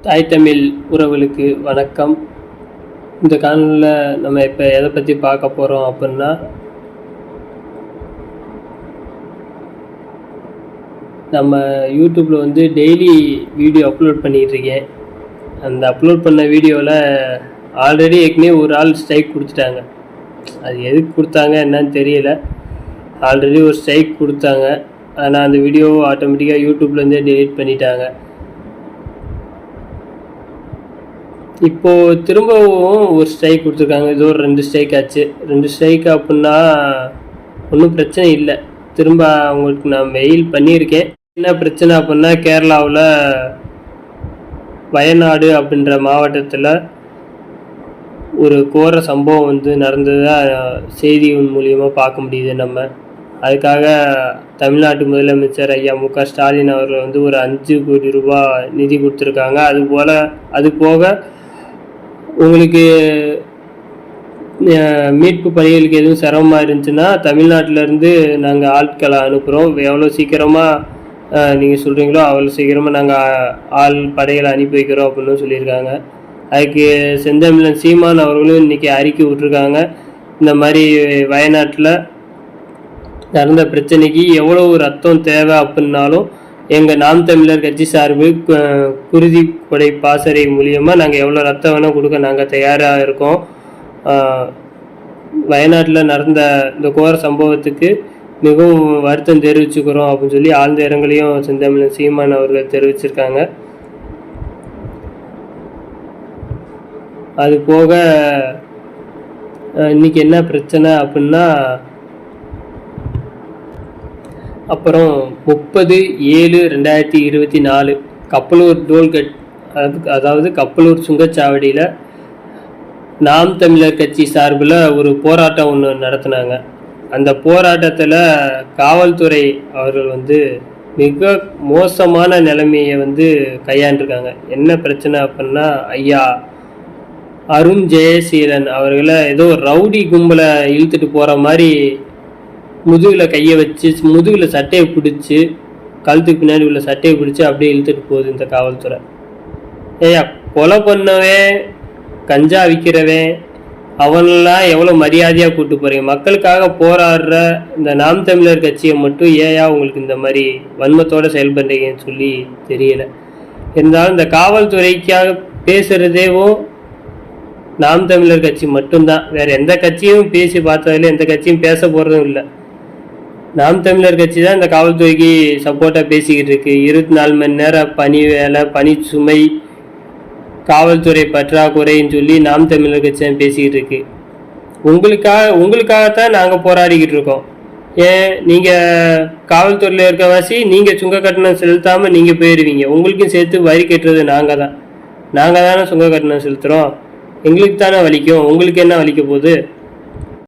தாய் தமிழ் உறவுகளுக்கு வணக்கம். இந்த காணொலியில் நம்ம இப்போ எதை பற்றி பார்க்க போகிறோம் அப்படின்னா, நம்ம யூடியூப்பில் டெய்லி வீடியோ அப்லோட் பண்ணிகிட்ருக்கேன். அந்த அப்லோட் பண்ண வீடியோவில் ஆல்ரெடி ஏற்கனவே ஒரு ஆள் ஸ்ட்ரைக் கொடுத்துட்டாங்க. அது எதுக்கு கொடுத்தாங்க என்னன்னு தெரியல. ஆல்ரெடி ஒரு ஸ்ட்ரைக் கொடுத்தாங்க. ஆனால் அந்த வீடியோ ஆட்டோமேட்டிக்காக யூடியூப்லேருந்தே டெலீட் பண்ணிட்டாங்க. இப்போது திரும்பவும் ஒரு ஸ்ட்ரைக் கொடுத்துருக்காங்க. ஏதோ ஒரு 2 ஸ்ட்ரைக் ஆச்சு. 2 ஸ்ட்ரைக் அப்படின்னா ஒன்றும் பிரச்சனை இல்லை. திரும்ப அவங்களுக்கு நான் மெயில் பண்ணியிருக்கேன். என்ன பிரச்சனை அப்படின்னா, கேரளாவில் வயநாடு அப்படின்ற மாவட்டத்தில் ஒரு கோர சம்பவம் நடந்ததாக செய்தி மூலியமாக பார்க்க முடியுது நம்ம. அதுக்காக தமிழ்நாட்டு முதலமைச்சர் ஐயா மு.க. ஸ்டாலின் அவர்கள் ஒரு 5 கோடி ரூபாய் நிதி கொடுத்துருக்காங்க. அது போக உங்களுக்கு மீட்பு பணிகளுக்கு எதுவும் சிரமமாக இருந்துச்சுன்னா தமிழ்நாட்டிலேருந்து நாங்கள் ஆட்களை அனுப்புகிறோம். எவ்வளோ சீக்கிரமாக நீங்கள் சொல்கிறீங்களோ அவ்வளோ சீக்கிரமாக நாங்கள் ஆள் படைகளை அனுப்பி வைக்கிறோம் அப்படின்னு சொல்லியிருக்காங்க. அதுக்கு செந்தமிழன் சீமான் அவர்களும் இன்றைக்கி அறிக்கை விட்டுருக்காங்க. இந்த மாதிரி வயநாட்டில் நடந்த பிரச்சனைக்கு எவ்வளோ ரத்தம் தேவை அப்படின்னாலும் எங்கள் நாம் தமிழர் கட்சி சார்பு குருதி கொடை பாசறை மூலியமாக நாங்கள் எவ்வளோ ரத்தம் வேணால் கொடுக்க நாங்கள் தயாராக இருக்கோம். வயநாட்டில் நடந்த இந்த கோர சம்பவத்துக்கு மிகவும் வருத்தம் தெரிவிச்சுக்கிறோம் அப்படின்னு சொல்லி ஆழ்ந்த இரங்கலையும் செந்தமிழன் சீமான் அவர்கள் தெரிவிச்சிருக்காங்க. அது போக இன்னைக்கு என்ன பிரச்சனை அப்படின்னா, அப்புறம் 30/7/2024 கப்பலூர் டோல்கேட், அதாவது கப்பலூர் சுங்கச்சாவடியில் நாம் தமிழர் கட்சி சார்பில் ஒரு போராட்டம் ஒன்று நடத்தினாங்க. அந்த போராட்டத்தில் காவல்துறை அவர்கள் மிக மோசமான நிலைமையை கையாண்டிருக்காங்க. என்ன பிரச்சனை அப்படின்னா, ஐயா அருண் ஜெயசீலன் அவர்களை ஏதோ ரவுடி கும்பலை இழுத்துட்டு போகிற மாதிரி முதுகில் கையை வச்சு முதுகில் சட்டையை பிடிச்சி கழுத்துக்கு பின்னாடி உள்ள சட்டையை பிடிச்சி அப்படியே இழுத்துட்டு போகுது இந்த காவல்துறை. ஏயா, கொலை பண்ணவன், கஞ்சா விற்கிறவன், அவனெல்லாம் எவ்வளோ மரியாதையாக கூப்பிட்டு போகிறீங்க? மக்களுக்காக போராடுற இந்த நாம் தமிழர் கட்சியை மட்டும் ஏயா உங்களுக்கு இந்த மாதிரி வன்மத்தோடு செயல்படுறீங்கன்னு சொல்லி தெரியலை. இருந்தாலும் இந்த காவல்துறைக்காக பேசுகிறதேவும் நாம் தமிழர் கட்சி மட்டும்தான். வேறு எந்த கட்சியும் பேசி பார்த்ததில்லை, எந்த கட்சியும் பேச போகிறதும் இல்லை. நாம் தமிழர் கட்சி தான் இந்த காவல்துறைக்கு சப்போர்ட்டாக பேசிக்கிட்டு இருக்கு. 24 மணி நேரம் பணி வேலை, பணி சுமை, காவல்துறை பற்றாக்குறைன்னு சொல்லி நாம் தமிழர் கட்சி தான் பேசிக்கிட்டு இருக்கு. உங்களுக்காகத்தான் நாங்கள் போராடிக்கிட்டு இருக்கோம். ஏன் நீங்கள் காவல்துறையில் இருக்கவாசி நீங்கள் சுங்க கட்டணம் செலுத்தாமல் நீங்கள் போயிடுவீங்க. உங்களுக்கும் சேர்த்து வரி கட்டுறது நாங்கள் தானே சுங்க கட்டணம் செலுத்துகிறோம். எங்களுக்கு தானே வலிக்கும், உங்களுக்கு என்ன வலிக்க போகுது?